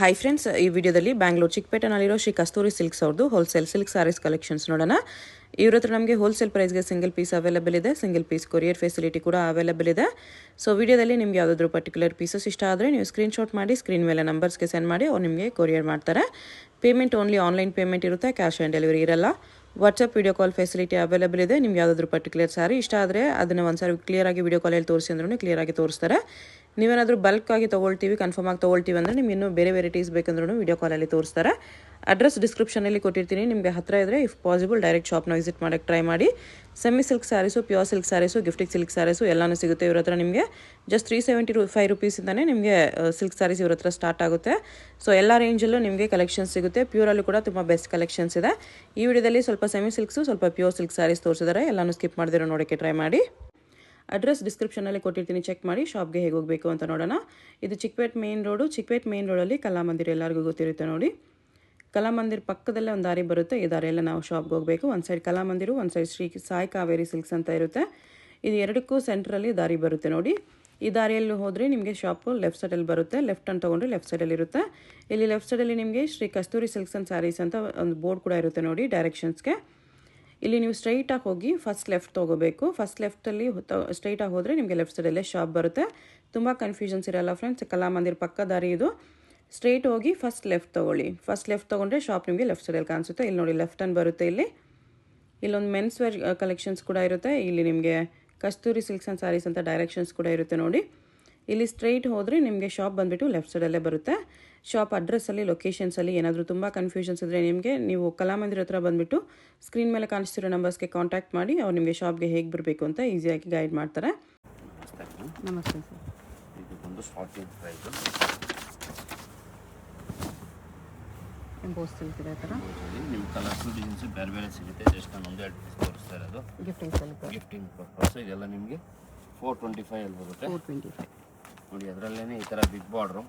Hi friends, ಈ ವಿಡಿಯೋದಲ್ಲಿ ಬ್ಯಾಂಗ್ಳೂರು ಚಿಕ್ಕಪೇಟೆನಲ್ಲಿರೋ ಶ್ರೀ ಕಸ್ತೂರಿ silks ಅವ್ರದ್ದು ಹೋಲ್ಸೇಲ್ ಸಿಲ್ಕ್ ಸಾರೀಸ್ ಕಲೆಕ್ಷನ್ಸ್ ನೋಡೋಣ. ಇವ್ರ ಹತ್ರ ನಮಗೆ ಹೋಲ್ಸೇಲ್ ಪ್ರೈಸ್ಗೆ ಸಿಂಗಲ್ ಪೀಸ್ ಅವೈಲೇಬಲ್ ಇದೆ, ಸಿಂಗಲ್ ಪೀಸ್ ಕೊರಿಯರ್ ಫೆಸಿಲಿಟಿ ಕೂಡ ಅವೈಲೇಬಲ್ ಇದೆ. ಸೊ ವಿಡಿಯೋದಲ್ಲಿ ನಿಮ್ಗೆ ಯಾವುದಾದ್ರೂ ಪರ್ಟಿಕ್ಯುಲರ್ ಪೀಸಸ್ ಇಷ್ಟ ಆದರೆ ನೀವು ಸ್ಕ್ರೀನ್ಶಾಟ್ ಮಾಡಿ ಸ್ಕ್ರೀನ್ ಮೇಲೆ ನಂಬರ್ಸ್ಗೆ ಸೆಂಡ್ ಮಾಡಿ ಅವ್ರು ನಿಮಗೆ ಕೊರಿಯರ್ ಮಾಡ್ತಾರೆ. ಪೇಮೆಂಟ್ ಓನ್ಲಿ ಆನ್ಲೈನ್ ಪೇಮೆಂಟ್ ಇರುತ್ತೆ, ಕ್ಯಾಶ್ ಆನ್ ಡೆಲಿವರಿ ಇರಲ್ಲ. WhatsApp video call facility available ಇದೆ. ನಿಮ್ಗೆ ಯಾವುದಾದ್ರೂ ಪರ್ಟಿಕ್ಯುಲರ್ ಸಾರಿ ಇಷ್ಟ ಆದರೆ ಅದನ್ನು ಒಂದ್ಸಾರಿ ಕ್ಲಿಯರಾಗಿ ವಿಡಿಯೋ ಕಾಲಲ್ಲಿ ತೋರಿಸಿ ಅಂದ್ರೂ ಕ್ಲಿಯರಾಗಿ ತೋರಿಸ್ತಾರೆ. ನೀವೇನಾದರೂ ಬಲ್ಕ್ ಆಗಿ ತೊಗೊಳ್ತೀವಿ, ಕನ್ಫರ್ಮ್ ಆಗಿ ತೊಗೊಳ್ತೀವಿ ಅಂದರೆ ನಿಮ್ಗೆ ಇನ್ನೂ ಬೇರೆ ವೆರೈಟೀಸ್ ಬೇಕಂದ್ರೂ ವಿಡಿಯೋ ಕಾಲಲ್ಲಿ ತೋರಿಸ್ತಾರೆ. ಅಡ್ರೆಸ್ ಡಿಸ್ಕ್ರಿಪ್ಷನಲ್ಲಿ ಕೊಟ್ಟಿರ್ತೀನಿ, ನಿಮಗೆ ಹತ್ತಿರ ಇದ್ದರೆ ಇಫ್ ಪಾಸಿಬಲ್ ಡೈರೆಕ್ಟ್ ಶಾಪ್ನ ವಿಸಿಟ್ ಮಾಡೋಕ್ಕೆ ಟ್ರೈ ಮಾಡಿ. Semi silk saris, pure silk saris, gifting silk saris ಎಲ್ಲನೂ ಸಿಗುತ್ತೆ ಇವ್ರ ಹತ್ರ. ನಿಮಗೆ ಜಸ್ಟ್ 375 ರುಪೀಸಿಂದನೇ ನಿಮಗೆ ಸಿಲ್ಕ್ ಸ್ಯಾರೀಸ್ ಇವ್ರ ಹತ್ರ ಸ್ಟಾರ್ಟ್ ಆಗುತ್ತೆ. ಸೊ ಎಲ್ಲ ರೇಂಜಲ್ಲೂ ನಿಮಗೆ ಕಲೆಕ್ಷನ್ಸ್ ಸಿಗುತ್ತೆ. ಪ್ಯೂರಲ್ಲೂ ಕೂಡ ತುಂಬ ಬೆಸ್ಟ್ ಕಲೆಕ್ಷನ್ಸ್ ಇದೆ. ಈ ವಿಡಿಯೋದಲ್ಲಿ ಸ್ವಲ್ಪ ಸೆಮಿ ಸಿಲ್ಕ್ಸು, ಸ್ವಲ್ಪ ಪ್ಯೂರ್ ಸಿಲ್ಕ್ ಸ್ಯಾರೀಸ್ ತೋರಿಸಿದ್ದಾರೆ. ಎಲ್ಲನೂ ಸ್ಕಿಪ್ ಮಾಡಿದಿರೋ ನೋಡೋಕ್ಕೆ ಟ್ರೈ ಮಾಡಿ. ಅಡ್ರೆಸ್ ಡಿಸ್ಕ್ರಿಪ್ಷನಲ್ಲಿ ಕೊಟ್ಟಿರ್ತೀನಿ, ಚೆಕ್ ಮಾಡಿ. ಶಾಪ್ಗೆ ಹೇಗೆ ಹೋಗಬೇಕು ಅಂತ ನೋಡೋಣ. ಇದು Chickpete main road. Chickpete main ರೋಡಲ್ಲಿ ಕಲಾಮಂದಿರ ಎಲ್ಲರಿಗೂ ಗೊತ್ತಿರುತ್ತೆ ನೋಡಿ. ಕಲಾಮಂದಿರ ಪಕ್ಕದಲ್ಲೇ ಒಂದು ದಾರಿ ಬರುತ್ತೆ. ಈ ದಾರಿಯೆಲ್ಲ ನಾವು ಶಾಪ್ಗೆ ಹೋಗಬೇಕು. ಒಂದು ಸೈಡ್ ಕಲಾಮಂದಿರು, ಒಂದು ಸೈಡ್ ಶ್ರೀ ಸಾಯಿ ಕಾವೇರಿ ಸಿಲ್ಕ್ಸ್ ಅಂತ ಇರುತ್ತೆ. ಇದು ಎರಡಕ್ಕೂ ಸೆಂಟ್ರಲ್ಲಿ ದಾರಿ ಬರುತ್ತೆ ನೋಡಿ. ಈ ದಾರಿಯಲ್ಲಿ ಹೋದರೆ ನಿಮಗೆ ಶಾಪು ಲೆಫ್ಟ್ ಸೈಡಲ್ಲಿ ಬರುತ್ತೆ. ಲೆಫ್ಟ್ ಅಂತ ತೊಗೊಂಡ್ರೆ ಲೆಫ್ಟ್ ಸೈಡಲ್ಲಿ ಇರುತ್ತೆ. ಇಲ್ಲಿ ಲೆಫ್ಟ್ ಸೈಡಲ್ಲಿ ನಿಮಗೆ ಶ್ರೀ ಕಸ್ತೂರಿ ಸಿಲ್ಕ್ಸ್ ಆ್ಯಂಡ್ ಸ್ಯಾರೀಸ್ ಅಂತ ಒಂದು ಬೋರ್ಡ್ ಕೂಡ ಇರುತ್ತೆ ನೋಡಿ ಡೈರೆಕ್ಷನ್ಸ್ಗೆ. ಇಲ್ಲಿ ನೀವು ಸ್ಟ್ರೈಟಾಗಿ ಹೋಗಿ ಫಸ್ಟ್ ಲೆಫ್ಟ್ ತೊಗೋಬೇಕು. ಫಸ್ಟ್ ಲೆಫ್ಟಲ್ಲಿ ಸ್ಟ್ರೈಟಾಗಿ ಹೋದರೆ ನಿಮಗೆ ಲೆಫ್ಟ್ ಸೈಡಲ್ಲೇ ಶಾಪ್ ಬರುತ್ತೆ. ತುಂಬ ಕನ್ಫ್ಯೂಷನ್ಸ್ ಇರಲ್ಲ ಫ್ರೆಂಡ್ಸ್. ಕಲಾಮಂದಿರ ಪಕ್ಕ ದಾರಿ ಇದು. ಸ್ಟ್ರೈಟ್ ಹೋಗಿ ಫಸ್ಟ್ ಲೆಫ್ಟ್ ತೊಗೊಳ್ಳಿ. ಫಸ್ಟ್ ಲೆಫ್ಟ್ ತೊಗೊಂಡ್ರೆ ಶಾಪ್ ನಿಮಗೆ ಲೆಫ್ಟ್ ಸೈಡಲ್ಲಿ ಕಾಣಿಸುತ್ತೆ. ಇಲ್ಲಿ ನೋಡಿ ಲೆಫ್ಟ್ ಅನ್ನು ಬರುತ್ತೆ. ಇಲ್ಲೊಂದು ಮೆನ್ಸ್ ವೇರ್ ಕಲೆಕ್ಷನ್ಸ್ ಕೂಡ ಇರುತ್ತೆ. ಇಲ್ಲಿ ನಿಮಗೆ ಕಸ್ತೂರಿ ಸಿಲ್ಕ್ಸ್ ಆ್ಯಂಡ್ ಸ್ಯಾರೀಸ್ ಅಂತ ಡೈರೆಕ್ಷನ್ಸ್ ಕೂಡ ಇರುತ್ತೆ ನೋಡಿ. ಇಲ್ಲಿ ಸ್ಟ್ರೈಟ್ ಹೋದರೆ ನಿಮಗೆ ಶಾಪ್ ಬಂದುಬಿಟ್ಟು ಲೆಫ್ಟ್ ಸೈಡಲ್ಲೇ ಬರುತ್ತೆ. ಶಾಪ್ ಅಡ್ರೆಸ್ಸಲ್ಲಿ, ಲೊಕೇಶನ್ಸಲ್ಲಿ ಏನಾದರೂ ತುಂಬ ಕನ್ಫ್ಯೂಷನ್ಸ್ ಇದ್ದರೆ ನೀವು ಕಲಾಮಂದಿರ ಹತ್ರ ಬಂದುಬಿಟ್ಟು ಸ್ಕ್ರೀನ್ ಮೇಲೆ ಕಾಣಿಸ್ತಿರೋ ನಂಬರ್ಸ್ಗೆ ಕಾಂಟ್ಯಾಕ್ಟ್ ಮಾಡಿ. ಅವ್ರು ನಿಮಗೆ ಶಾಪ್ಗೆ ಹೇಗೆ ಬರಬೇಕು ಅಂತ ಈಸಿಯಾಗಿ ಗೈಡ್ ಮಾಡ್ತಾರೆ. ನಮಸ್ತೆ ಸರ್. ಇದು ಬಂದು ಸ್ಟಾರ್ಟಿಂಗ್ ಪ್ರೈಸ್ ಎಂಬೋಸ್ ಸಿಲ್ಕ್ ಇದೆ ಥರ. ನಿಮ್ಮ ಕಲರ್ಸು ಡಿಸೈನ್ಸು ಬೇರೆ ಬೇರೆ ಸಿಗುತ್ತೆ. ಜಸ್ಟ್ ನಾನು ಒಂದೇ ಪೀಸ್ ತೋರಿಸ್ತಾ ಇರೋದು ಗಿಫ್ಟಿಂಗ್ ಪರ್ಪಸ್. ಇದೆಲ್ಲ ನಿಮಗೆ 425 ಅಲ್ಲಿ ಬರುತ್ತೆ. 425 ನೋಡಿ. ಅದರಲ್ಲೇ ಈ ಥರ ಬಿಗ್ ಬಾರ್ಡ್ರು,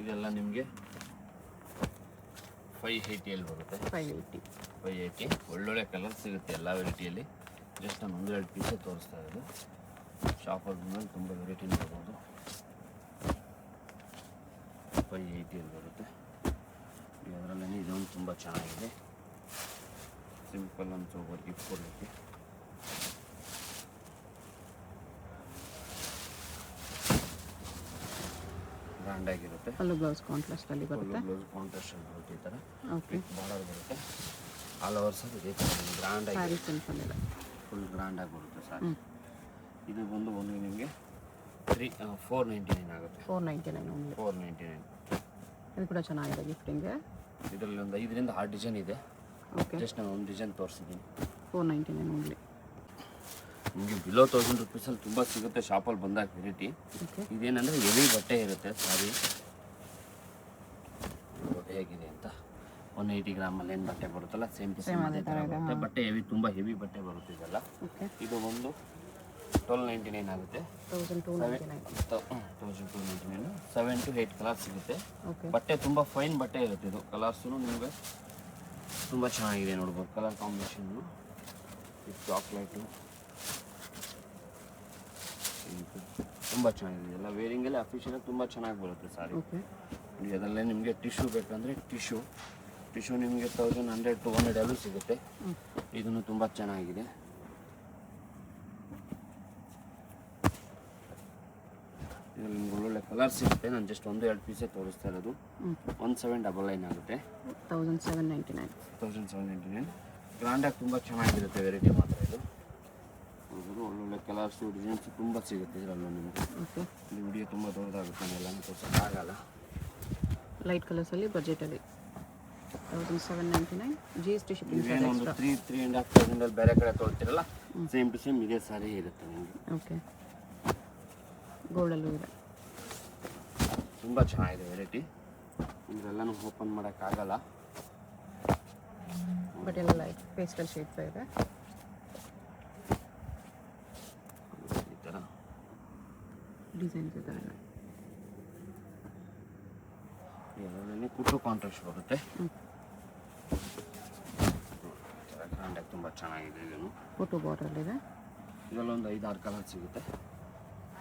ಇದೆಲ್ಲ ನಿಮಗೆ 580 ಬರುತ್ತೆ. 580 ಒಳ್ಳೊಳ್ಳೆ ಕಲರ್ ಸಿಗುತ್ತೆ ಎಲ್ಲ ವೆರೈಟಿಯಲ್ಲಿ. ಜಸ್ಟ್ ನಾನು ಒಂದೆರಡು ಪೀಸೇ ತೋರಿಸ್ತಾ ಇರೋದು. ಶಾಪಲ್ಲಿ ಮೇಲೆ ತುಂಬ ವೆರೈಟಿ ನೋಡ್ಬೋದು. 580 ಬರುತ್ತೆ. ಅದರಲ್ಲೇ ಇದೊಂದು ತುಂಬ ಚೆನ್ನಾಗಿದೆ. ಸಿಂಪಲ್ ಅಂತ ಹೋಗೋದು ಗಿಫ್ಟ್ ಕೊಡಲಿಕ್ಕೆ. ಗ್ರ್ಯಾಂಡ್ ಆಗಿರುತ್ತೆ. ಬ್ಲೌಸ್ ಕಾಂಟ್ರಾಸ್ಟ್ ಅಲ್ಲಿ ಬರುತ್ತೆ. ಬ್ಲೌಸ್ ಕಾಂಟ್ರಾಸ್ಟ್ ಅಲ್ಲಿ ಬರುತ್ತೆ. ಈ ಥರ ಬಾರ್ಡರ್ ಬರುತ್ತೆ. ಆಲ್ ಓವರ್ ಸರ್ ಇದೇ ಥರ ಗ್ರ್ಯಾಂಡ್ ಆಗಿ ಫುಲ್ ಗ್ರ್ಯಾಂಡ್ ಆಗಿ ಬರುತ್ತೆ ಸರ್. ಇದು ಬಂದು ನಿಮಗೆ 499 ಆಗುತ್ತೆ. 499 ಇದು ಕೂಡ ಚೆನ್ನಾಗಿದೆ ಗಿಫ್ಟಿಂಗ್ಗೆ. ಇದರಲ್ಲಿ ಒಂದು 5ರಿಂದ 6 ಡಿಸೈನ್ ಇದೆ. ಜಸ್ಟ್ ನಾನು ಒಂದು ಡಿಸೈನ್ ತೋರಿಸಿದ್ದೀನಿ. 499 ಓನ್ಲಿ. ನಿಮಗೆ ಬಿಲೋ 1000 ರುಪೀಸಲ್ಲಿ ತುಂಬ ಸಿಗುತ್ತೆ ಶಾಪಲ್ಲಿ ಬಂದಾಗ ವೆರೈಟಿ. ಇದೇನಂದರೆ ಹೆವಿ ಬಟ್ಟೆ ಇರುತ್ತೆ ಸಾರಿ. ಹೇಗಿದೆ ಅಂತ 180 ಗ್ರಾಮಲ್ಲಿ ಏನು ಬಟ್ಟೆ ಬರುತ್ತಲ್ಲ ಸೇಮ್ ಅದೇ ಥರ ಬರುತ್ತೆ. ಬಟ್ಟೆ ತುಂಬ ಹೆವಿ ಬಟ್ಟೆ ಬರುತ್ತೆ ಇದೆಲ್ಲ. ಇದು ಒಂದು 1299 ಆಗುತ್ತೆ. 1299 7 to 8 ಕಲರ್ ಸಿಗುತ್ತೆ. ಬಟ್ಟೆ ತುಂಬ ಫೈನ್ ಬಟ್ಟೆ ಇರುತ್ತೆ. ಇದು ಕಲರ್ಸು ನಿಮಗೆ ತುಂಬ ಚೆನ್ನಾಗಿದೆ ನೋಡ್ಬೋದು. ಕಲರ್ ಕಾಂಬಿನೇಷನ್ನು ಚಾಕ್ಲೇಟು ತುಂಬ ಚೆನ್ನಾಗಿದೆ. ಎಲ್ಲ ವೇರಿಂಗಲ್ಲಿ ಅಫಿಷಿಯಲ್ ತುಂಬ ಚೆನ್ನಾಗಿ ಬರುತ್ತೆ ಸಾರಿ. ಅದರಲ್ಲೇ ನಿಮಗೆ ಟಿಶ್ಯೂ ಬೇಕಂದರೆ ಟಿಶ್ಯೂ ನಿಮಗೆ 1100 to 200 ಸಿಗುತ್ತೆ. ಇದನ್ನು ತುಂಬ ಚೆನ್ನಾಗಿದೆ. ಇದರಲ್ಲಿ ನಿಮ್ಗೆ ಒಳ್ಳೊಳ್ಳೆ ಕಲರ್ ಸಿಗುತ್ತೆ. ನಾನು ಜಸ್ಟ್ 1-2 ಪೀಸೇ ತೋರಿಸ್ತಾ ಇರೋದು. 1799 ಆಗುತ್ತೆ. 1799 ಗ್ರ್ಯಾಂಡಾಗಿ ತುಂಬ ಚೆನ್ನಾಗಿರುತ್ತೆ ವೆರೈಟಿ ಮಾತ್ರ. ಇದು ಒಳ್ಳೊಳ್ಳೆ ಕಲರ್ಸು ಡಿಸೈನ್ಸು ತುಂಬ ಸಿಗುತ್ತೆ ಇದರಲ್ಲೂ ನಿಮಗೆ. ಈ ವಿಡಿಯೋ ತುಂಬ ದೊಡ್ಡದಾಗುತ್ತೆ, ಎಲ್ಲನೂ ತೋರಿಸೋಕ್ಕಾಗಲ್ಲ. ಲೈಟ್ ಕಲರ್ಸಲ್ಲಿ ಬಜೆಟಲ್ಲಿ 1799 GST ಶಿಪ್ಪಿಂಗ್. ಒಂದು 3,500 ಬೇರೆ ಕಡೆ ತೊಗೊಳ್ತೀರಲ್ಲ, ಸೇಮ್ ಟು ಸೇಮ್ ಇದೇ ಸಾರಿ ಇರುತ್ತೆ ನಿಮಗೆ. ಓಕೆ, ಗೋಲ್ಡಲ್ಲೂ ಇದೆ. ತುಂಬ ಚೆನ್ನಾಗಿದೆ ವೆರೈಟಿ. ಇದೆಲ್ಲನೂ ಓಪನ್ ಮಾಡೋಕ್ಕಾಗಲ್ಲ. ಬಟ್ ಎಲ್ಲ ಲೈಟ್ ಪೇಸ್ಟಲ್ ಶೇಡ್ಸ್ ಇದೆ. ಈ ಥರ ಡಿಸೈನ್ಸ್ ಇದೆ. ಇದರಲ್ಲಿ ಕುಟ್ಟು ಕಾಂಟ್ರಾಸ್ಟ್ ಬರುತ್ತೆ. ಗ್ರ್ಯಾಂಡಾಗಿ ತುಂಬ ಚೆನ್ನಾಗಿದೆ. ಇದನ್ನು ಫೋಟೋ ಬಾರ್ಡರ್ ಇದೆ. ಇದರಲ್ಲೊಂದು 5-6 ಕಲರ್ ಸಿಗುತ್ತೆ.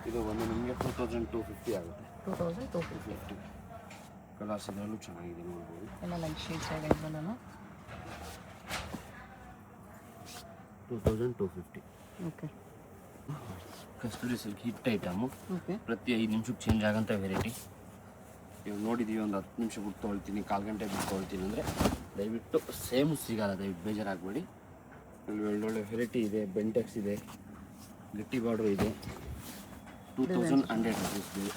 ಇದು ಒಂದು ನಿಮಗೆ 2250 ಆಗುತ್ತೆ. 2250 ಕಲರ್ಸ್ ಇದರಲ್ಲೂ ಚೆನ್ನಾಗಿದೆ ನೋಡ್ಬೋದು. ಎಲ್ಲ ಲೈಟ್ ಶೇಡ್ಸ್ ಇದೆ ಇದರಲ್ಲೂ. 2250. ಓಕೆ. ಕಸ್ತೂರಿ ಸಿಲ್ಕ್ ಹಿಟ್ ಐಟಮು. ಓಕೆ. ಪ್ರತಿ 5 ನಿಮಿಷಕ್ಕೆ ಚೇಂಜ್ ಆಗೋಂಥ ವೆರೈಟಿ. ಇವಾಗ ನೋಡಿದ್ದೀವಿ, ಒಂದು 10 ನಿಮಿಷ ಬಿಟ್ಟು ತೊಗೊಳ್ತೀನಿ, 1/4 ಗಂಟೆ ಬಿಟ್ಟು ತೊಗೊಳ್ತೀನಿ ಅಂದರೆ ದಯವಿಟ್ಟು ಸೇಮ್ ಸಿಗಲ್ಲ, ದಯವಿಟ್ಟು ಬೇಜಾರಾಗಬೇಡಿ. ಇಲ್ಲಿ ಒಳ್ಳೊಳ್ಳೆ ವೆರೈಟಿ ಇದೆ. ಬೆಂಟೆಕ್ಸ್ ಇದೆ, ಗಟ್ಟಿ ಬಾರ್ಡ್ರು ಇದೆ. 2100 ರುಪೀಸ್ ಇದೆ.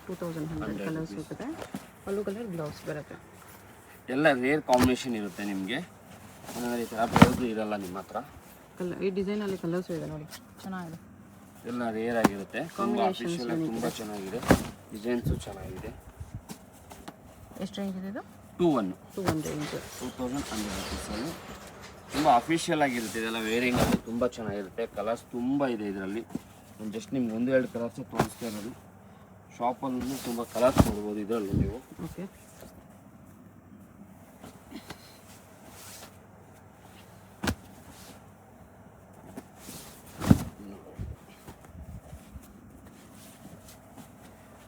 2100 ಕಲರ್ಸ್ ಸಿಗುತ್ತೆ. ಪಲ್ಲು ಕಲರ್ ಬ್ಲೌಸ್ ಬರುತ್ತೆ. ಎಲ್ಲ ರೇರ್ ಕಾಂಬಿನೇಷನ್ ಇರುತ್ತೆ ನಿಮಗೆ. ಈ ಥರ ಬೇರೆದು ಇರಲ್ಲ ನಿಮ್ಮ ಹತ್ರ. ಈ ಡಿಸೈನಲ್ಲಿ ಕಲರ್ಸ್ ಇದೆ ನೋಡಿ, ಚೆನ್ನಾಗಿದೆ. ಎಲ್ಲ ರೇರ್ ಆಗಿರುತ್ತೆ. ತುಂಬ ಅಫಿಷಿಯಲ್ ಆಗಿ ತುಂಬ ಚೆನ್ನಾಗಿದೆ. ಡಿಸೈನ್ಸು ಚೆನ್ನಾಗಿದೆ. ಎಷ್ಟು ರೇಂಜ್ ಇದೆ ಇದು? 21 ರೇಂಜ್. 2100 ರುಪೀಸಲ್ಲಿ ತುಂಬ ಅಫಿಷಿಯಲ್ ಆಗಿರುತ್ತೆ. ಇದೆಲ್ಲ ವೇರಿಂಗಲ್ಲಿ ತುಂಬ ಚೆನ್ನಾಗಿರುತ್ತೆ. ಕಲರ್ಸ್ ತುಂಬ ಇದೆ ಇದರಲ್ಲಿ. ನಾನು ಜಸ್ಟ್ ನಿಮ್ಗೆ 1-2 ಕಲರ್ಸು ತೋರಿಸ್ತಾ ಇರೋದು. ಶಾಪಲ್ಲೂ ತುಂಬ ಕಲರ್ಸ್ ನೋಡ್ಬೋದು ಇದರಲ್ಲೂ ನೀವು. ಓಕೆ.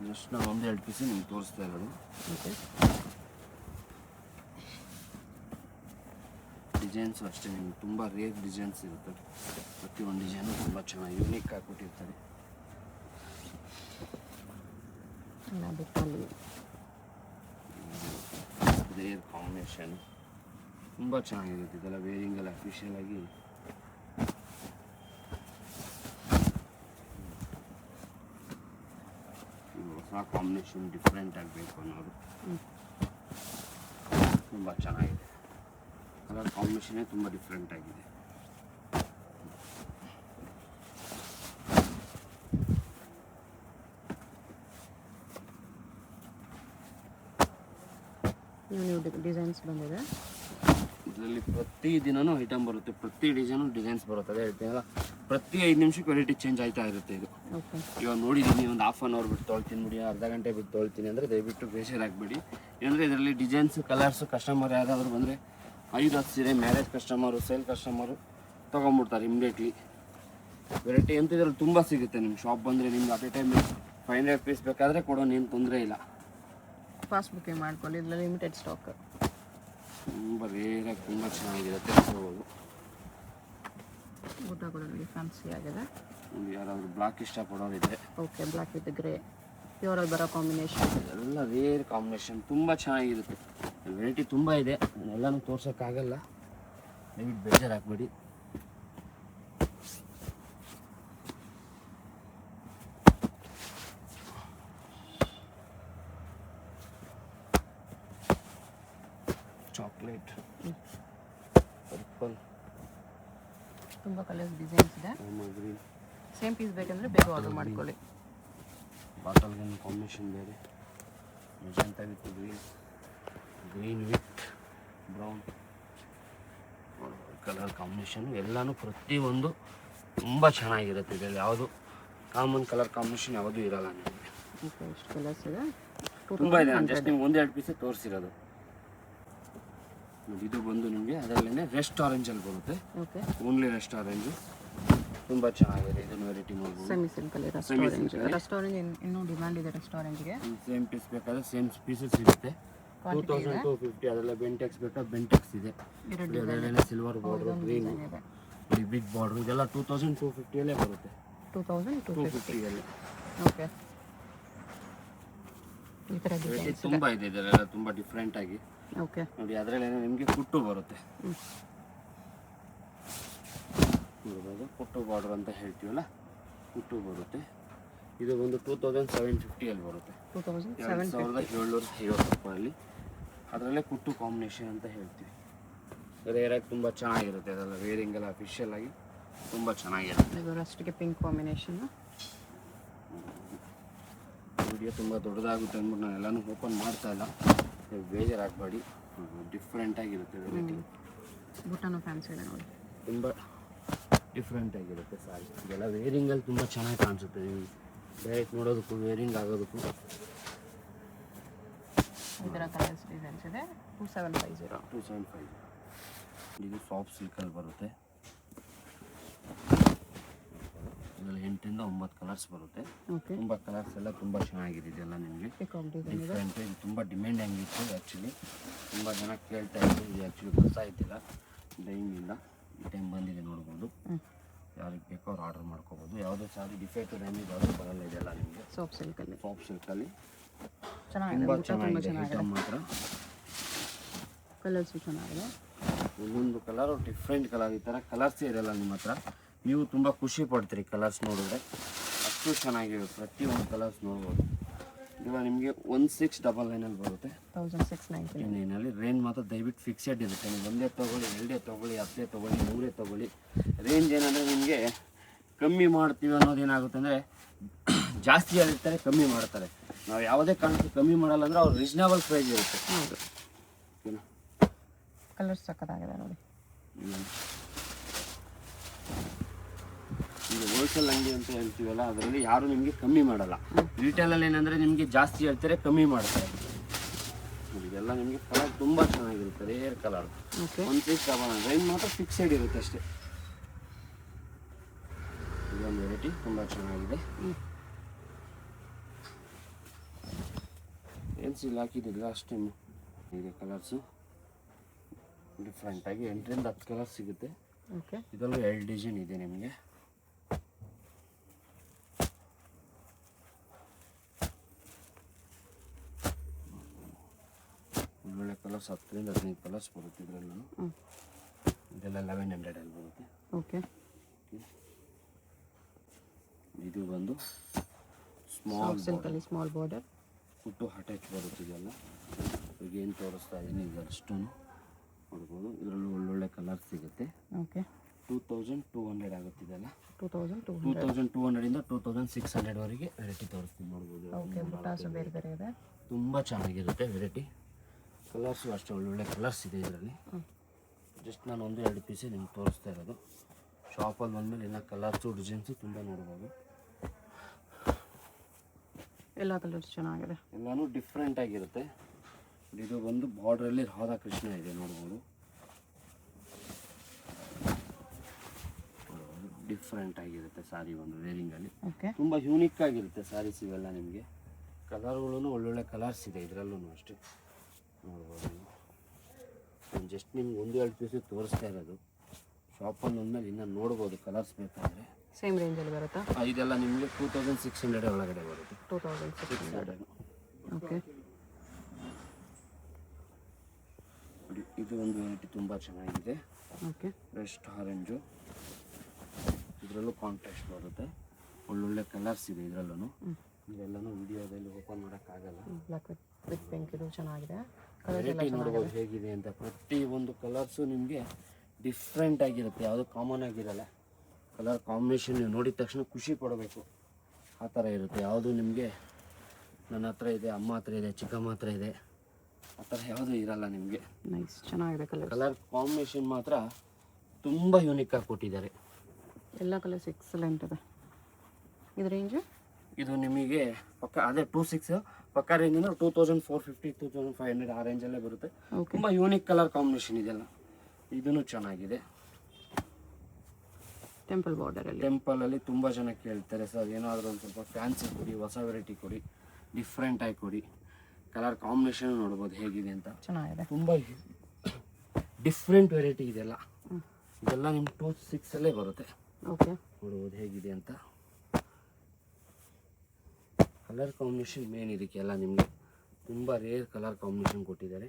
ಜಸ್ಟ್ ನಾನು 1-2 ಪೀಸ್ ನಿಮ್ಗೆ ತೋರಿಸ್ತಾ ಇರೋದು. ಓಕೆ. ಡಿಸೈನ್ಸು ಅಷ್ಟೇ ನಿಮ್ಗೆ ತುಂಬ ರೇರ್ ಡಿಸೈನ್ಸ್ ಇರುತ್ತೆ. ಪ್ರತಿಯೊಂದು ಡಿಸೈನು ತುಂಬ ಚೆನ್ನಾಗಿ ಯೂನಿಕ್ ಆಗಿಬಿಟ್ಟಿರ್ತಾರೆ. ರೇರ್ ಕಾಂಬಿನೇಷನ್ ತುಂಬ ಚೆನ್ನಾಗಿರುತ್ತೆ. ಇದೆಲ್ಲ ವೇರಿಂಗೆಲ್ಲ ಅಫಿಷಿಯಲ್ ಆಗಿ ಹೊಸ ಕಾಂಬಿನೇಷನ್ ಡಿಫ್ರೆಂಟ್ ಆಗಬೇಕು ಅನ್ನೋದು. ತುಂಬ ಚೆನ್ನಾಗಿದೆ. ಕಲರ್ ಕಾಂಬಿನೇಷನ್ನೇ ತುಂಬ ಡಿಫ್ರೆಂಟ್ ಆಗಿದೆ. ನ್ಯೂ ಡಿಸೈನ್ಸ್ ಬಂದಿದೆ ಇದರಲ್ಲಿ. ಪ್ರತಿ ದಿನವೂ ಐಟಮ್ ಬರುತ್ತೆ, ಪ್ರತಿ ಡಿಸೈನ್ಸ್ ಬರುತ್ತೆ. ಅದೇ ಹೇಳ್ತೀನಲ್ಲ, ಪ್ರತಿ 5 ನಿಮಿಷಕ್ಕೆ ವೆರೈಟಿ ಚೇಂಜ್ ಆಯ್ತಾ ಇರುತ್ತೆ ಇದು. ಓಕೆ. ಇವಾಗ ನೋಡಿದ್ದೀನಿ, ಒಂದು 1/2 ಅವರ್ ಬಿಟ್ಟು ತೊಳ್ತೀನಿ ನೋಡಿ, ಅರ್ಧ ಗಂಟೆ ಬಿಟ್ಟು ತೊಳ್ತೀನಿ ಅಂದರೆ ದಯವಿಟ್ಟು ಬೇಜಾರಾಗಬೇಡಿ. ಏನಂದರೆ ಇದರಲ್ಲಿ ಡಿಸೈನ್ಸು ಕಲರ್ಸು ಕಸ್ಟಮರ್ ಯಾರಾದರೂ ಬಂದರೆ 5-10 ಸೀರೆ ಮ್ಯಾರೇಜ್ ಕಸ್ಟಮರು, ಸೇಲ್ ಕಸ್ಟಮರು ತೊಗೊಂಬಿಡ್ತಾರೆ ಇಮಿಡಿಯೇಟ್ಲಿ. ವೆರೈಟಿ ಅಂತೂ ಇದರಲ್ಲಿ ತುಂಬ ಸಿಗುತ್ತೆ. ನಿಮ್ಮ ಶಾಪ್ ಬಂದರೆ ನಿಮ್ಗೆ ಅಟ್ ಎ ಟೈಮ್ 500 ಪೀಸ್ ಬೇಕಾದರೆ ಕೊಡೋ, ಏನು ತೊಂದರೆ ಇಲ್ಲ. ಫಾಸ್ಟ್ ಬುಕಿಂಗ್ ಮಾಡ್ಕೊಳ್ಳಿ. ಇದರಲ್ಲಿ ಲಿಮಿಟೆಡ್ ಸ್ಟಾಕ್. ತುಂಬ ರೇರಾಗಿ ತುಂಬ ಚೆನ್ನಾಗಿರುತ್ತೆ. ಊಟ ಕೂಡ ನೋಡಿ ಫ್ಯಾನ್ಸಿ ಆಗಿದೆ. ಯಾರಾದರೂ ಬ್ಲಾಕ್ ಇಷ್ಟಪಡೋರಿದ್ರೆ. ಓಕೆ. ಬ್ಲ್ಯಾಕ್ ವಿತ್ ಗ್ರೇ ಪ್ಯೂರಲ್ಲಿ ಬರೋ ಕಾಂಬಿನೇಷನ್. ಎಲ್ಲ ರೇರ್ ಕಾಂಬಿನೇಷನ್ ತುಂಬ ಚೆನ್ನಾಗಿರುತ್ತೆ. ವೆರೈಟಿ ತುಂಬ ಇದೆ, ಎಲ್ಲನೂ ತೋರ್ಸೋಕ್ಕಾಗಲ್ಲ, ದಯವಿಟ್ಟು ಬೇಜಾರಾಗಬೇಡಿ. ಚಾಕ್ಲೇಟ್, ಪರ್ಪಲ್, ತುಂಬ ಕಲರ್ಸ್ ಡಿಸೈನ್ಸ್ ಇದೆ. ಗ್ರೀನ್. ಸೇಮ್ ಪೀಸ್ ಬೇಕಂದರೆ ಬೇಗ ಆರ್ಡರ್ ಮಾಡ್ಕೊಳ್ಳಿ. ಬಾಟಲ್ ಗನ್ ಕಾಂಬಿನೇಷನ್ ಬೇರೆ, magenta with green with brown colour combination. ಎಲ್ಲನೂ ಪ್ರತಿಯೊಂದು ತುಂಬ ಚೆನ್ನಾಗಿರುತ್ತೆ. ಇದರಲ್ಲಿ ಯಾವುದು ಕಾಮನ್ ಕಲರ್ ಕಾಂಬಿನೇಷನ್ ಯಾವುದೂ ಇರಲ್ಲ ನಿಮಗೆ. ಎಷ್ಟು ಕಲರ್ಸ್ ಇದೆ? ತುಂಬ ಇದೆ. ನಾನು ಜಸ್ಟ್ ನಿಮ್ಗೆ 1-2 ಪೀಸೇ ತೋರಿಸಿರೋದು. ನೋಡಿ, ಇದು ಬಂದು ನಿಮಗೆ ಅದರಲ್ಲೇ ರೆಸ್ಟ್ ಆರೆಂಜಲ್ಲಿ ಬರುತ್ತೆ. ಓಕೆ. ಓನ್ಲಿ ರೆಸ್ಟ್ ಆರೆಂಜು ತುಂಬ ಚೆನ್ನಾಗಿದೆ. ಇದನ್ನು ವೆರೈಟಿ ನೋಡ್ಬೋದು. ಸೆಮಿ ಸಿಲ್ಕಲ್ಲಿ ರೆಸ್ಟ್ ಆರೆಂಜ್ ಇನ್ನೂ ಡಿಮ್ಯಾಂಡ್ ಇದೆ. ರೆಸ್ಟ್ ಆರೆಂಜ್ಗೆ ಸೇಮ್ ಪೀಸ್ ಬೇಕಾದ್ರೆ ಸೇಮ್ ಪೀಸಸ್ ಸಿಗುತ್ತೆ. 2250. ಅದೆಲ್ಲ ಬೆಂಟೆಕ್ಸ್ ಬೇಕಾದ್ರೆ ಬೆಂಟೆಕ್ಸ್ ಇದೆ. ಅದರಲ್ಲೇ silver border, green, big border, ಇದೆಲ್ಲ 2250 ಬರುತ್ತೆ. 2250 ಓಕೆ. ಈ ಥರ ಡಿಸೈನ್ಸ್ ತುಂಬ ಇದೆ. ಇದೆಲ್ಲ ತುಂಬ ಡಿಫ್ರೆಂಟ್ ಆಗಿ. ಓಕೆ. ನೋಡಿ, ಅದರಲ್ಲೇ ನಿಮಗೆ ಕುಟ್ಟು ಬರುತ್ತೆ. ನೋಡ್ಬೋದು, ಕುಟ್ಟು ಬಾರ್ಡರ್ ಅಂತ ಹೇಳ್ತೀವಲ್ಲ, ಕುಟ್ಟು ಬರುತ್ತೆ. ಇದು ಒಂದು 2750 ಬರುತ್ತೆ. 2750 ರೂಪಾಯಲ್ಲಿ. ಅದರಲ್ಲೇ ಕುಟ್ಟು ಕಾಂಬಿನೇಷನ್ ಅಂತ ಹೇಳ್ತೀವಿ. ರೇರಾಗಿ ತುಂಬ ಚೆನ್ನಾಗಿರುತ್ತೆ. ಅದೆಲ್ಲ ವೇರಿಂಗ್ ಎಲ್ಲ ಅಫಿಷಿಯಲ್ ಆಗಿ ತುಂಬ ಚೆನ್ನಾಗಿರುತ್ತೆ. ಇದು ಅಷ್ಟಿಗೆ ಪಿಂಕ್ ಕಾಂಬಿನೇಷನ್. ವಿಡಿಯೋ ತುಂಬ ದೊಡ್ಡದಾಗುತ್ತೆ ಅಂದ್ಬಿಟ್ಟು ನಾನು ಎಲ್ಲನೂ ಓಪನ್ ಮಾಡ್ತಾ ಇಲ್ಲ, ಬೇಜಾರಾಗಬೇಡಿ. ಡಿಫ್ರೆಂಟ್ ಆಗಿರುತ್ತೆ ವೆರೈಟಿ. ಬುಟ್ಟಾನು ಫ್ಯಾನ್ಸಿ ಇದೆ ನೋಡಿ, ತುಂಬ ಡಿಫ್ರೆಂಟ್ ಆಗಿರುತ್ತೆ ಸಾರಿ. ಇದೆಲ್ಲ ವೇರಿಂಗಲ್ಲಿ ತುಂಬ ಚೆನ್ನಾಗಿ ಕಾಣಿಸುತ್ತೆ. ನೀವು ಡೈರೆಕ್ಟ್ ನೋಡೋದಕ್ಕೂ ವೇರಿಂಗ್ ಆಗೋದಕ್ಕೂ. ಇದರ ಕಲರ್ಸ್ ಡಿಸೈನ್ಸ್ ಇದೆ. 2750. ಇದು ಸಾಫ್ಟ್ ಸಿಲ್ಕಲ್ಲಿ ಬರುತ್ತೆ. 8ರಿಂದ 9 ಕಲರ್ಸ್ ಬರುತ್ತೆ. ಓಕೆ. ತುಂಬ ಕಲರ್ಸ್ ಎಲ್ಲ ತುಂಬ ಚೆನ್ನಾಗಿದೆ ಇದೆಲ್ಲ ನಿಮಗೆ ಡಿಫ್ರೆಂಟ್. ಇದು ತುಂಬ ಡಿಮ್ಯಾಂಡ್ ಆಗಿತ್ತು ಆ್ಯಕ್ಚುಲಿ, ತುಂಬ ಜನ ಕೇಳ್ತಾ ಇದ್ರು. ಇದು ಆ್ಯಕ್ಚುಲಿ ಗೊತ್ತಾಯ್ತಿಲ್ಲ ಡೈಮಿಂದ ಈ ಟೈಮ್ ಬಂದಿದೆ ನೋಡ್ಬೋದು. ಯಾರಿಗೆ ಬೇಕೋ ಅವ್ರು ಆರ್ಡರ್ ಮಾಡ್ಕೋಬೋದು. ಯಾವುದೇ ಸಾರಿ ಡಿಫೆಕ್ಟ್ ಡ್ಯಾಮೇಜ್ ಯಾವುದೂ ಬರಲ್ಲ. ಇದೆಲ್ಲ ನಿಮಗೆ ಸಾಫ್ಟ್ ಸಿಲ್ಕಲ್ಲಿ ತುಂಬ ಚೆನ್ನಾಗಿದೆ ಐಟಮ್ ಮಾತ್ರ. ಕಲರ್ಸು ಚೆನ್ನಾಗಿದೆ. ಒಂದೊಂದು ಕಲರು ಡಿಫ್ರೆಂಟ್ ಕಲರ್. ಈ ಥರ ಕಲರ್ಸೇ ಇರಲ್ಲ ನಿಮ್ಮ ಹತ್ರ. ನೀವು ತುಂಬ ಖುಷಿ ಪಡ್ತೀರಿ ಕಲರ್ಸ್ ನೋಡಿದ್ರೆ, ಅಷ್ಟು ಚೆನ್ನಾಗಿವೆ. ಪ್ರತಿಯೊಂದು ಕಲರ್ಸ್ ನೋಡ್ಬೋದು. ಇವಾಗ ನಿಮಗೆ 1699 ಬರುತ್ತೆ. 1699 ರೇಂಜ್ ಮಾತ್ರ ದಯವಿಟ್ಟು ಫಿಕ್ಸೆಡ್ ಇರುತ್ತೆ. ನೀವು ಒಂದೇ ತೊಗೊಳ್ಳಿ, 2 ತೊಗೊಳ್ಳಿ, 10 ತೊಗೊಳ್ಳಿ, 100 ತೊಗೊಳ್ಳಿ. ರೇಂಜ್ ಏನಂದರೆ ನಿಮಗೆ ಕಮ್ಮಿ ಮಾಡ್ತೀವಿ ಅನ್ನೋದೇನಾಗುತ್ತೆ ಅಂದರೆ ಜಾಸ್ತಿ ಹೇಳಿರ್ತಾರೆ, ಕಮ್ಮಿ ಮಾಡ್ತಾರೆ. ನಾವು ಯಾವುದೇ ಕಾರಣಕ್ಕೂ ಕಮ್ಮಿ ಮಾಡಲ್ಲ ಅಂದರೆ ಅವ್ರು ರೀಸನಬಲ್ ಪ್ರೈಸ್ ಇರುತ್ತೆ. ಹೌದು. ಕಲರ್ಸ್ ಸಕ್ಕತ್ತಾಗಿದೆ ನೋಡಿ. ಈಗ ಹೋಲ್ಸೇಲ್ ಅಂಗಡಿ ಅಂತ ಹೇಳ್ತೀವಲ್ಲ, ಅದರಲ್ಲಿ ಯಾರು ನಿಮಗೆ ಕಮ್ಮಿ ಮಾಡಲ್ಲ. ರಿಟೇಲಲ್ಲಿ ಏನಂದರೆ ನಿಮಗೆ ಜಾಸ್ತಿ ಹೇಳ್ತಾರೆ, ಕಮ್ಮಿ ಮಾಡ್ತಾರೆ. ಇದೆಲ್ಲ ನಿಮಗೆ ಕಲರ್ ತುಂಬ ಚೆನ್ನಾಗಿರುತ್ತೆ. ರೇರ್ ಕಲರ್ 1699 ರೇಂಜ್ ಮಾತ್ರ ಫಿಕ್ಸೆಡ್ ಇರುತ್ತೆ ಅಷ್ಟೇ. ಇದೊಂದು ವೆರೈಟಿ ತುಂಬ ಚೆನ್ನಾಗಿದೆ. ಪೆನ್ಸಿಲ್ ಹಾಕಿದ್ದಿಲ್ಲ ಅಷ್ಟೇ ಇದೆ. ಕಲರ್ಸು ಡಿಫ್ರೆಂಟಾಗಿ 8ರಿಂದ 10 ಕಲರ್ಸ್ ಸಿಗುತ್ತೆ. ಓಕೆ. ಇದರಲ್ಲೂ 2 ಡಿಸೈನ್ ಇದೆ ನಿಮಗೆ. ಒಳ್ಳೊಳ್ಳೆ ಕಲರ್ಸ್ 10ರಿಂದ 15 ಕಲರ್ಸ್ ಬರುತ್ತೆ ಇದರಲ್ಲೂ. ಇದೆಲ್ಲ 1100 ಬರುತ್ತೆ. ಓಕೆ. ಇದು ಬಂದು ಸ್ಮಾಲ್ ಬಾರ್ಡರ್ ಕುಟ್ಟು ಅಟ್ಯಾಚ್ ಬರುತ್ತೆ. ಇದೆಲ್ಲ ಈಗ ಏನು ತೋರಿಸ್ತಾ ಇದ್ದೀನಿ ಇದಷ್ಟು ನೋಡ್ಬೋದು. ಇದರಲ್ಲೂ ಒಳ್ಳೊಳ್ಳೆ ಕಲರ್ಸ್ ಸಿಗುತ್ತೆ. ಓಕೆ. 2200 ಆಗುತ್ತೆ. ಇದೆಲ್ಲ 2200 2200ಇಂದ 2600 ವರೆಗೆ ವೆರೈಟಿ ತೋರಿಸ್ತೀನಿ ನೋಡ್ಬೋದು. ಓಕೆ. ಬುಟ್ಟಾಸು ಬೇರೆ ಬೇರೆ ಇದೆ. ತುಂಬ ಚೆನ್ನಾಗಿರುತ್ತೆ ವೆರೈಟಿ. ಕಲರ್ಸು ಅಷ್ಟೇ ಒಳ್ಳೊಳ್ಳೆ ಕಲರ್ಸ್ ಇದೆ ಇದರಲ್ಲಿ. ಜಸ್ಟ್ ನಾನು 1-2 ಪೀಸೇ ನಿಮ್ಗೆ ತೋರಿಸ್ತಾ ಇರೋದು. ಶಾಪಲ್ಲಿ ಬಂದಮೇಲೆ ಎಲ್ಲ ಕಲರ್ಸು ಡಿಸೈನ್ಸು ತುಂಬ ನೋಡ್ಬೋದು. ಎಲ್ಲ ಕಲರ್ಸ್ ಚೆನ್ನಾಗಿದೆ. ಎಲ್ಲನೂ ಡಿಫ್ರೆಂಟ್ ಆಗಿರುತ್ತೆ. ಇದು ಬಂದು ಬಾರ್ಡ್ರಲ್ಲಿ ರಾಧಾಕೃಷ್ಣ ಇದೆ ನೋಡ್ಬೋದು. ಡಿಫ್ರೆಂಟ್ ಆಗಿರುತ್ತೆ ಸಾರಿ ಒಂದು ವೇರಿಂಗಲ್ಲಿ. ತುಂಬ ಯೂನಿಕ್ ಆಗಿರುತ್ತೆ ಸಾರೀಸ್ ಇವೆಲ್ಲ. ನಿಮಗೆ ಕಲರ್ಗಳೂ ಒಳ್ಳೊಳ್ಳೆ ಕಲರ್ಸ್ ಇದೆ ಇದರಲ್ಲೂ ಅಷ್ಟೇ ನೋಡ್ಬೋದು. ನಾನು ಜಸ್ಟ್ ನಿಮ್ಗೆ 1-2 ಪೀಸು ತೋರಿಸ್ತಾ ಇರೋದು. ಶಾಪಲ್ಲಿ ಬಂದಮೇಲೆ ಇನ್ನೂ ನೋಡ್ಬೋದು ಕಲರ್ಸ್ ಬೇಕಾದರೆ. ಸೇಮ್ ರೇಂಜಲ್ಲಿ ಬರುತ್ತಾ? ಇದೆಲ್ಲ ನಿಮಗೆ 2600 ಒಳಗಡೆ ಬರುತ್ತೆ. 2600. ಓಕೆ. ಇದು ಒಂದು ವೆರೈಟಿ ತುಂಬ ಚೆನ್ನಾಗಿದೆ. ಓಕೆ. Best orange. ಇದರಲ್ಲೂ ಕಾಂಟ್ರಾಸ್ಟ್ ಬರುತ್ತೆ. ಒಳ್ಳೊಳ್ಳೆ ಕಲರ್ಸ್ ಇದೆ ಇದರಲ್ಲೂ. ಇದೆಲ್ಲನೂ ವಿಡಿಯೋದಲ್ಲಿ ಓಪನ್ ಮಾಡೋಕ್ಕಾಗಲ್ಲ. ಬ್ಲ್ಯಾಕ್ ವಿತ್ ಪಿಂಕ್ ಇದು ಚೆನ್ನಾಗಿದೆ. ವೆರೈಟಿ ನೋಡ್ಬೋದು ಹೇಗಿದೆ ಅಂತ. ಪ್ರತಿ ಒಂದು ಕಲರ್ಸು ನಿಮಗೆ ಡಿಫ್ರೆಂಟ್ ಆಗಿರುತ್ತೆ, ಯಾವುದು ಕಾಮನ್ ಆಗಿರಲ್ಲ. ಕಲರ್ ಕಾಂಬಿನೇಷನ್ ನೀವು ನೋಡಿದ ತಕ್ಷಣ ಖುಷಿ ಪಡಬೇಕು, ಆ ಥರ ಇರುತ್ತೆ. ಯಾವುದು ನಿಮಗೆ ನನ್ನ ಹತ್ರ ಇದೆ, ಅಮ್ಮ ಹತ್ರ ಇದೆ, ಚಿಕ್ಕಮ್ಮ ಹತ್ರ ಇದೆ, ಆ ಥರ ಯಾವುದೂ ಇರಲ್ಲ ನಿಮಗೆ. ನೈಸ್, ಚೆನ್ನಾಗಿದೆ ಕಲರ್. ಕಲರ್ ಕಾಂಬಿನೇಷನ್ ಮಾತ್ರ ತುಂಬ ಯೂನಿಕ್ಕಾಗಿ ಕೊಟ್ಟಿದ್ದಾರೆ. ಎಲ್ಲ ಕಲರ್ಸ್ ಎಕ್ಸಲೆಂಟ್ ಇದೆ. ಇದು ರೇಂಜು ಇದು ನಿಮಗೆ ಪಕ್ಕ ಅದೇ 26 ಪಕ್ಕ ರೇಂಜ್ ಅಂದರೆ 2450 2500 ಆ ರೇಂಜಲ್ಲೇ ಬರುತ್ತೆ. ತುಂಬ ಯೂನಿಕ್ ಕಲರ್ ಕಾಂಬಿನೇಷನ್ ಇದೆಲ್ಲ. ಇದೂ ಚೆನ್ನಾಗಿದೆ. ಟೆಂಪಲ್ ಬಾರ್ಡರಲ್ಲಿ, ಟೆಂಪಲಲ್ಲಿ ತುಂಬ ಜನ ಕೇಳ್ತಾರೆ, ಸರ್ ಏನಾದರೂ ಒಂದು ಸ್ವಲ್ಪ ಫ್ಯಾನ್ಸಿ ಕೊಡಿ, ಹೊಸ ವೆರೈಟಿ ಕೊಡಿ, ಡಿಫ್ರೆಂಟಾಗಿ ಕೊಡಿ. ಕಲರ್ ಕಾಂಬಿನೇಷನ್ ನೋಡ್ಬೋದು ಹೇಗಿದೆ ಅಂತ. ಚೆನ್ನಾಗಿದೆ. ತುಂಬ ಡಿಫ್ರೆಂಟ್ ವೆರೈಟಿ ಇದೆಲ್ಲ. ಇದೆಲ್ಲ ನಿಮ್ಮ 26ಅಲ್ಲೇ ಬರುತ್ತೆ. ಓಕೆ, ನೋಡ್ಬೋದು ಹೇಗಿದೆ ಅಂತ. ಕಲರ್ ಕಾಂಬಿನೇಷನ್ ಮೇನ್ ಇದಕ್ಕೆಲ್ಲ ನಿಮಗೆ ತುಂಬ ರೇರ್ ಕಲರ್ ಕಾಂಬಿನೇಷನ್ ಕೊಟ್ಟಿದ್ದಾರೆ.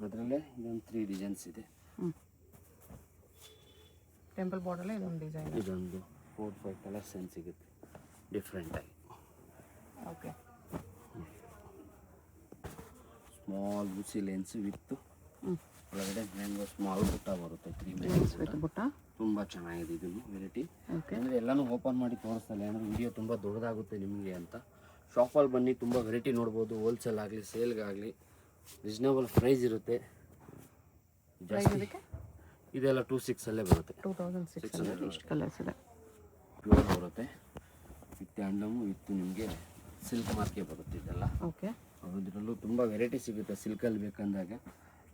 ಅದರಲ್ಲೇ ಇದೊಂದು 3 ಡಿಸೈನ್ಸ್ ಇದೆ. ಟೆಂಪಲ್ ಬಾರ್ಡರಲ್ಲೇ ಇದೊಂದು ಡಿಸೈನ್, ಇದೊಂದು 4-5 ಕಲರ್ಸ್ ಏನು ಸಿಗುತ್ತೆ ಡಿಫ್ರೆಂಟಾಗಿ. ಓಕೆ, ಸ್ಮಾಲ್ ಬುಸಿ ಲೆನ್ಸ್ ವಿತ್ತು ಒಳಗಡೆ ಮ್ಯಾಂಗೋ ಸ್ಮಾಲ್ ಬುಟ್ಟ ಬರುತ್ತೆ. 3 ಮ್ಯಾಂಗೋ ಬುಟ್ಟ ತುಂಬ ಚೆನ್ನಾಗಿದೆ ಇದು ವೆರೈಟಿ. ಅಂದರೆ ಎಲ್ಲನೂ ಓಪನ್ ಮಾಡಿ ತೋರಿಸ್ತಲ್ಲ, ಅಂದರೆ ವಿಡಿಯೋ ತುಂಬ ದೊಡ್ಡದಾಗುತ್ತೆ ನಿಮಗೆ ಅಂತ. ಶಾಪಲ್ಲಿ ಬನ್ನಿ, ತುಂಬ ವೆರೈಟಿ ನೋಡ್ಬೋದು. ಹೋಲ್ಸೇಲ್ ಆಗಲಿ ಸೇಲ್ಗಾಗಲಿ ರೀಸನಬಲ್ ಪ್ರೈಸ್ ಇರುತ್ತೆ. ಜಾಸ್ತಿ ಇದೆಲ್ಲ 26ಅಲ್ಲೇ ಬರುತ್ತೆ. 2600 ಇಷ್ಟು ಕಲರ್ಸ್ ಇದೆ. ಪ್ಯೂರ್ ಬರುತ್ತೆ ವಿತ್ ಹ್ಯಾಂಡ್ಲೂಮು ವಿತ್ ನಿಮಗೆ ಸಿಲ್ಕ್ ಮಾರ್ಕೆ ಬರುತ್ತೆ ಇದೆಲ್ಲ. ಓಕೆ, ಅದರಲ್ಲೂ ತುಂಬ ವೆರೈಟಿ ಸಿಗುತ್ತೆ ಸಿಲ್ಕಲ್ಲಿ ಬೇಕಂದಾಗ.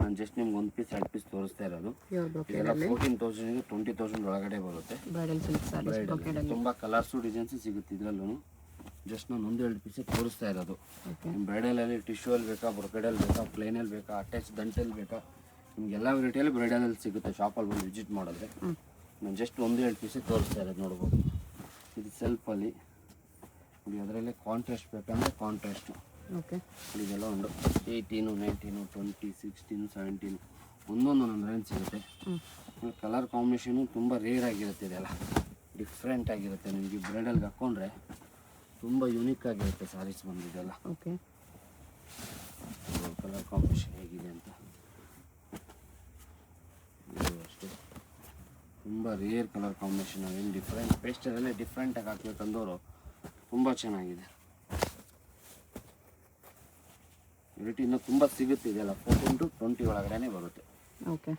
ನಾನು ಜಸ್ಟ್ ನಿಮ್ಗೆ 1 ಪೀಸ್ 2 ಪೀಸ್ ತೋರಿಸ್ತಾ ಇರೋದು. ಪ್ಯೂರ್ ಬ್ರೊಕೇಡ್ ಇದೆಲ್ಲ 14,000 20,000 ಒಳಗಡೆ ಬರುತ್ತೆ. ಬ್ರೈಡಲ್ ಸಿಲ್ಕ್ ಸಾರೀಸ್ ಬ್ರೊಕೇಡ್ ಅಲ್ಲಿ ತುಂಬ ಕಲರ್ಸು ಡಿಸೈನ್ಸು ಸಿಗುತ್ತೆ ಇದರಲ್ಲೂ. ಜಸ್ಟ್ ನಾನು 1-2 ಪೀಸೇ ತೋರಿಸ್ತಾ ಇರೋದು. ಓಕೆ ನಿಮ್ಮ ಬ್ರೈಡಲಲ್ಲಿ ಟಿಶ್ಯೂಯಲ್ಲಿ ಬೇಕಾ, ಬ್ರೊಕೇಡಲ್ಲಿ ಬೇಕಾ, ಪ್ಲೇನಲ್ಲಿ ಬೇಕಾ, ಅಟ್ಯಾಚ್ ದಂಟಲ್ಲಿ ಬೇಕಾ, ನಿಮ್ಗೆ ಎಲ್ಲ ವೆರೈಟಿಯಲ್ಲಿ ಬ್ರೈಡಲಲ್ಲಿ ಸಿಗುತ್ತೆ. ಶಾಪಲ್ಲಿ ಬಂದು ವಿಸಿಟ್ ಮಾಡಿದ್ರೆ. ನಾನು ಜಸ್ಟ್ 1-2 ಪೀಸೇ ತೋರಿಸ್ತಾ ಇರೋದು ನೋಡ್ಬೋದು. ಇದು ಸೆಲ್ಫಲ್ಲಿ ನೋಡಿ, ಅದರಲ್ಲೇ ಕಾಂಟ್ರಾಸ್ಟ್ ಬೇಕಂದರೆ ಕಾಂಟ್ರಾಸ್ಟು. ಓಕೆ ಇದೆಲ್ಲ ಒಂದು 18, 19, 20, 16, 17 ಒಂದೊಂದು ರೇಂಜ್ ಸಿಗುತ್ತೆ. ಕಲರ್ ಕಾಂಬಿನೇಷನು ತುಂಬ ರೇರ್ ಆಗಿರುತ್ತೆ. ಇದೆಲ್ಲ ಡಿಫ್ರೆಂಟ್ ಆಗಿರುತ್ತೆ. ನಿಮಗೆ ಬ್ರೈಡಲ್ಗೆ ಹಾಕ್ಕೊಂಡ್ರೆ ತುಂಬ ಯುನೀಕ್ ಆಗಿರುತ್ತೆ ಸ್ಯಾರೀಸ್ ಬಂದಿದೆಲ್ಲ. ಓಕೆ ಕಲರ್ ಕಾಂಬಿನೇಷನ್ ಹೇಗಿದೆ ಅಂತ ಇದು ಅಷ್ಟೇ. ತುಂಬ ರೇರ್ ಕಲರ್ ಕಾಂಬಿನೇಷನ್. ಏನು ಡಿಫ್ರೆಂಟ್ ಪೇಸ್ಟರಲ್ಲೇ ಡಿಫ್ರೆಂಟಾಗಿ ಹಾಕ್ಬೇಕಂದವರು ತುಂಬ ಚೆನ್ನಾಗಿದೆ. ವೆರೈಟಿ ಇನ್ನೂ ತುಂಬ ಸಿಗುತ್ತೆ. ಇದೆಲ್ಲ 14 to 20 ಒಳಗಡೆ ಬರುತ್ತೆ. ಓಕೆ